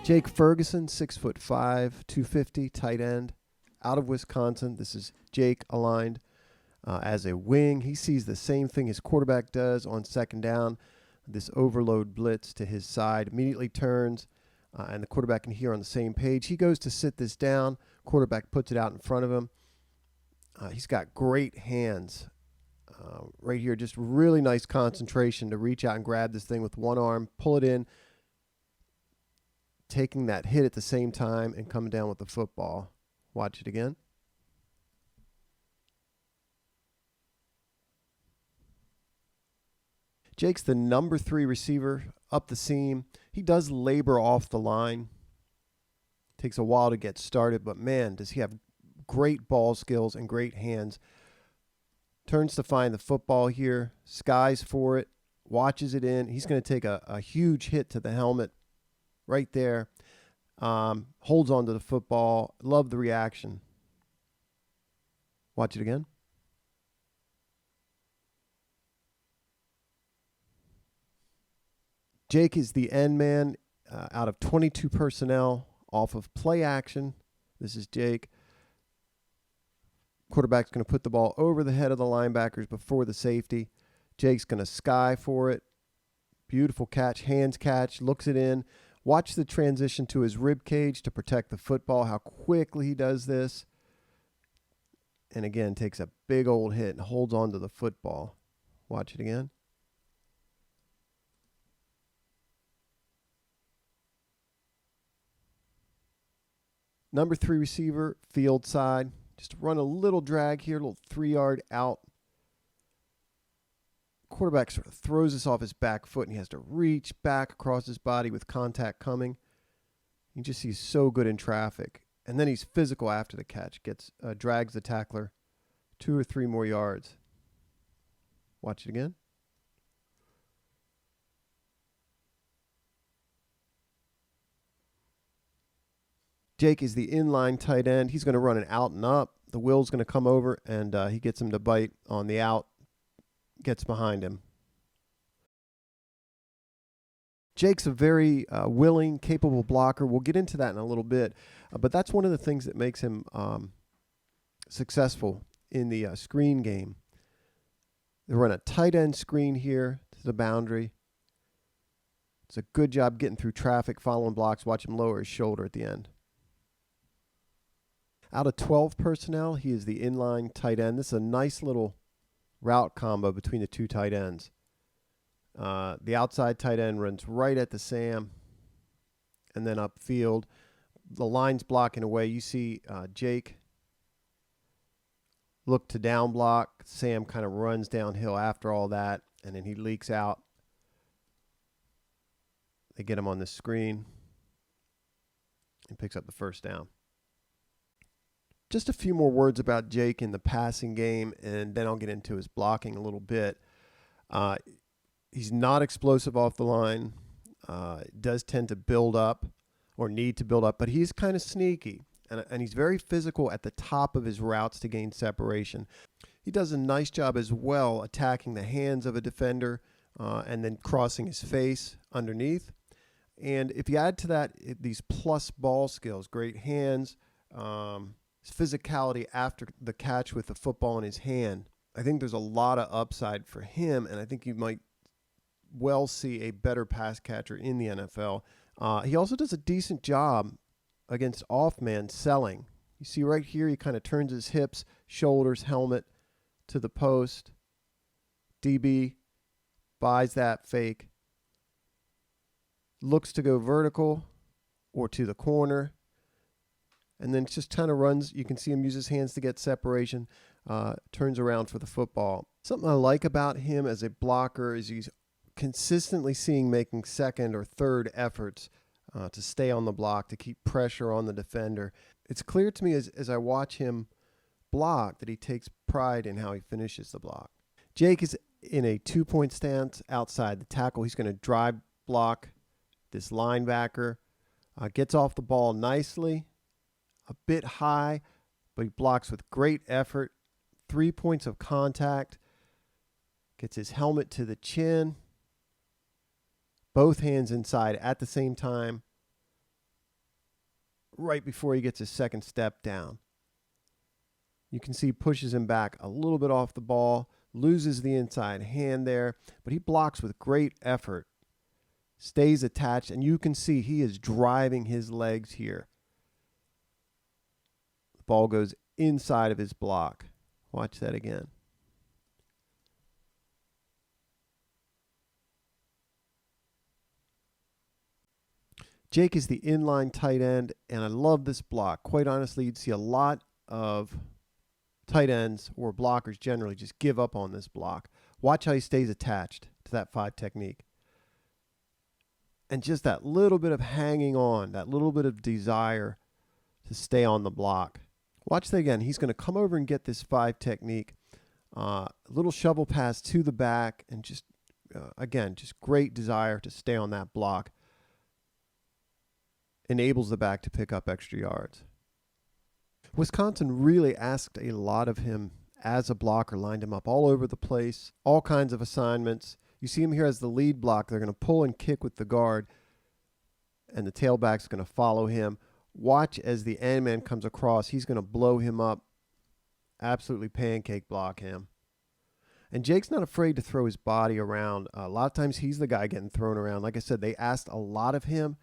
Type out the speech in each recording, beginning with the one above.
Jake Ferguson, 6'5", 250, tight end, out of Wisconsin. This is Jake aligned as a wing. He sees the same thing his quarterback does on second down. This overload blitz to his side, immediately turns, and the quarterback and he are on the same page. He goes to sit this down. Quarterback puts it out in front of him. He's got great hands right here. Just really nice concentration to reach out and grab this thing with one arm, pull it in, taking that hit at the same time and coming down with the football. Watch it again. Jake's the number 3 receiver up the seam. He does labor off the line. Takes a while to get started, but man, does he have great ball skills and great hands. Turns to find the football here, skies for it, watches it in. He's going to take a huge hit to the helmet right there. Holds on to the football. Love the reaction. Watch it again. Jake is the end man out of 22 personnel off of play action. This is Jake. Quarterback's going to put the ball over the head of the linebackers before the safety. Jake's going to sky for it. Beautiful catch, hands catch, looks it in. Watch the transition to his rib cage to protect the football, how quickly he does this. And again, takes a big old hit and holds on to the football. Watch it again. Number 3 receiver, field side. Just run a little drag here, a little 3-yard out. Quarterback sort of throws this off his back foot, and he has to reach back across his body with contact coming. You just see he's so good in traffic. And then he's physical after the catch. Drags the tackler 2 or 3 more yards. Watch it again. Jake is the inline tight end. He's going to run an out and up. The will's going to come over, and he gets him to bite on the out. Gets behind him. Jake's a very willing, capable blocker. We'll get into that in a little bit. But that's one of the things that makes him successful in the screen game. They run a tight end screen here to the boundary. It's a good job getting through traffic, following blocks. Watch him lower his shoulder at the end. Out of 12 personnel, he is the inline tight end. This is a nice little route combo between the 2 tight ends. The outside tight end runs right at the Sam and then upfield. The line's blocking away. You see Jake look to down block. Sam kind of runs downhill after all that, and then he leaks out. They get him on the screen and picks up the first down. Just a few more words about Jake in the passing game, and then I'll get into his blocking a little bit. He's not explosive off the line. Does tend to build up or need to build up, but he's kind of sneaky, and he's very physical at the top of his routes to gain separation. He does a nice job as well attacking the hands of a defender and then crossing his face underneath. And if you add to that these plus ball skills, great hands, his physicality after the catch with the football in his hand, I think there's a lot of upside for him, and I think you might well see a better pass catcher in the NFL. He also does a decent job against off-man selling. You see right here, he kind of turns his hips, shoulders, helmet to the post. DB buys that fake. Looks to go vertical or to the corner. And then just kind of runs. You can see him use his hands to get separation. Turns around for the football. Something I like about him as a blocker is he's consistently making second or third efforts to stay on the block, to keep pressure on the defender. It's clear to me as I watch him block that he takes pride in how he finishes the block. Jake is in a 2-point stance outside the tackle. He's going to drive block this linebacker. Gets off the ball nicely. A bit high, but he blocks with great effort. 3 points of contact. Gets his helmet to the chin. Both hands inside at the same time. right before he gets his second step down. You can see he pushes him back a little bit off the ball, loses the inside hand there, but he blocks with great effort, stays attached, and you can see he is driving his legs here. The ball goes inside of his block. Watch that again. Jake is the inline tight end, and I love this block. Quite honestly, you'd see a lot of tight ends or blockers generally just give up on this block. Watch how he stays attached to that 5 technique. And just that little bit of hanging on, that little bit of desire to stay on the block. Watch that again. He's going to come over and get this 5 technique. Little shovel pass to the back, and just, again, just great desire to stay on that block. Enables the back to pick up extra yards. Wisconsin really asked a lot of him as a blocker, lined him up all over the place, all kinds of assignments. You see him here as the lead block. They're going to pull and kick with the guard, and the tailback's going to follow him. Watch as the end man comes across. He's going to blow him up, absolutely pancake block him. And Jake's not afraid to throw his body around. A lot of times he's the guy getting thrown around. Like I said, they asked a lot of him.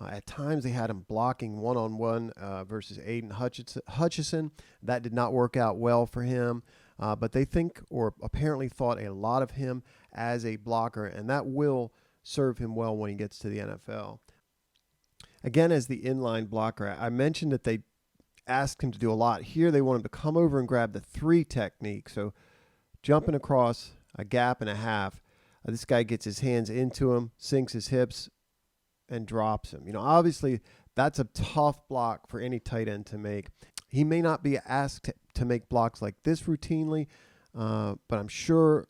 At times they had him blocking one-on-one versus Aiden Hutchison. That did not work out well for him. But they think, or apparently thought, a lot of him as a blocker, and that will serve him well when he gets to the NFL. Again, as the inline blocker, I mentioned that they asked him to do a lot. Here they want him to come over and grab the 3 technique. So jumping across a gap and a half, this guy gets his hands into him, sinks his hips, and drops him. You know, obviously that's a tough block for any tight end to make. He may not be asked to make blocks like this routinely, but I'm sure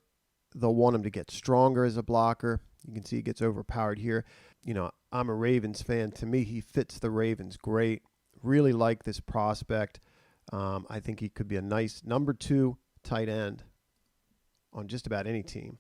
they'll want him to get stronger as a blocker. You can see he gets overpowered here. You know, I'm a Ravens fan. To me, he fits the Ravens great. Really like this prospect. I think he could be a nice number 2 tight end on just about any team.